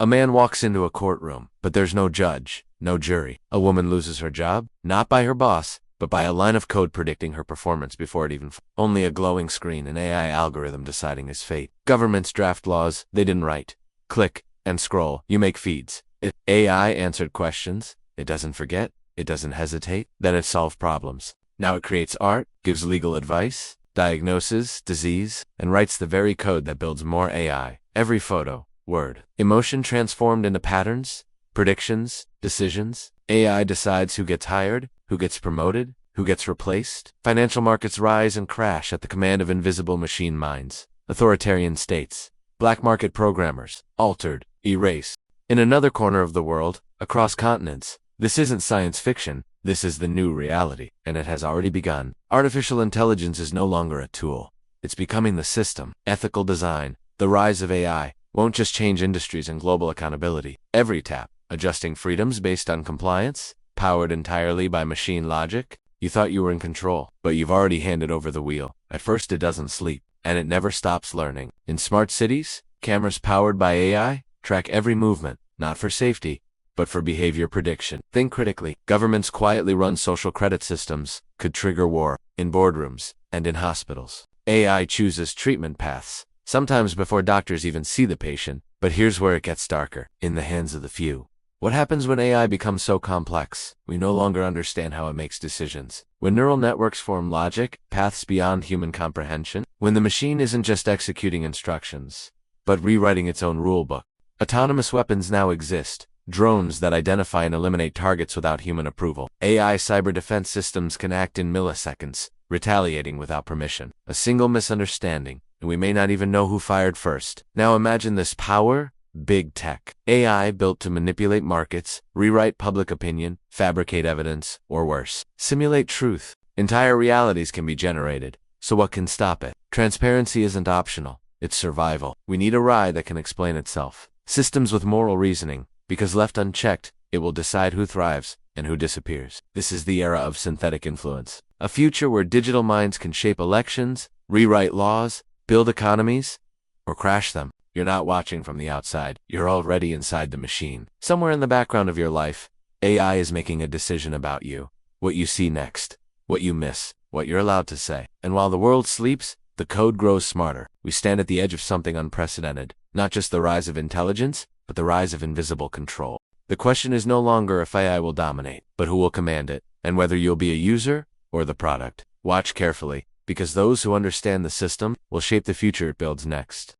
A man walks into a courtroom, but there's no judge, no jury. A woman loses her job, not by her boss, but by a line of code predicting her performance before it even only a glowing screen, an AI algorithm deciding his fate. Governments draft laws they didn't write. Click and scroll. You make feeds. AI answered questions. It doesn't forget. It doesn't hesitate. Then it solves problems. Now it creates art, gives legal advice, diagnoses disease, and writes the very code that builds more AI. Every photo, word, emotion transformed into patterns, predictions, decisions. AI decides who gets hired, who gets promoted, who gets replaced. Financial markets rise and crash at the command of invisible machine minds. Authoritarian states, black market programmers, altered, erased. In another corner of the world, across continents, this isn't science fiction. This is the new reality, and it has already begun. Artificial intelligence is no longer a tool. It's becoming the system. Ethical design, the rise of AI, won't just change industries and global accountability. Every tap, adjusting freedoms based on compliance, powered entirely by machine logic. You thought you were in control, but you've already handed over the wheel. At first it doesn't sleep, and it never stops learning. In smart cities, cameras powered by AI track every movement, not for safety, but for behavior prediction. Think critically. Governments quietly run social credit systems, could trigger war, in boardrooms, and in hospitals. AI chooses treatment paths, sometimes before doctors even see the patient. But here's where it gets darker, in the hands of the few. What happens when AI becomes so complex, we no longer understand how it makes decisions? When neural networks form logic, paths beyond human comprehension? When the machine isn't just executing instructions, but rewriting its own rulebook? Autonomous weapons now exist. Drones that identify and eliminate targets without human approval. AI cyber defense systems can act in milliseconds, retaliating without permission. A single misunderstanding, and we may not even know who fired first. Now imagine this power, big tech. AI built to manipulate markets, rewrite public opinion, fabricate evidence, or worse, simulate truth. Entire realities can be generated, so what can stop it? Transparency isn't optional, it's survival. We need a RAI that can explain itself. Systems with moral reasoning, because left unchecked, it will decide who thrives and who disappears. This is the era of synthetic influence. A future where digital minds can shape elections, rewrite laws, build economies, or crash them. You're not watching from the outside. You're already inside the machine. Somewhere in the background of your life, AI is making a decision about you. What you see next, what you miss, what you're allowed to say. And while the world sleeps, the code grows smarter. We stand at the edge of something unprecedented. Not just the rise of intelligence, but the rise of invisible control. The question is no longer if AI will dominate, but who will command it, and whether you'll be a user or the product. Watch carefully, because those who understand the system will shape the future it builds next.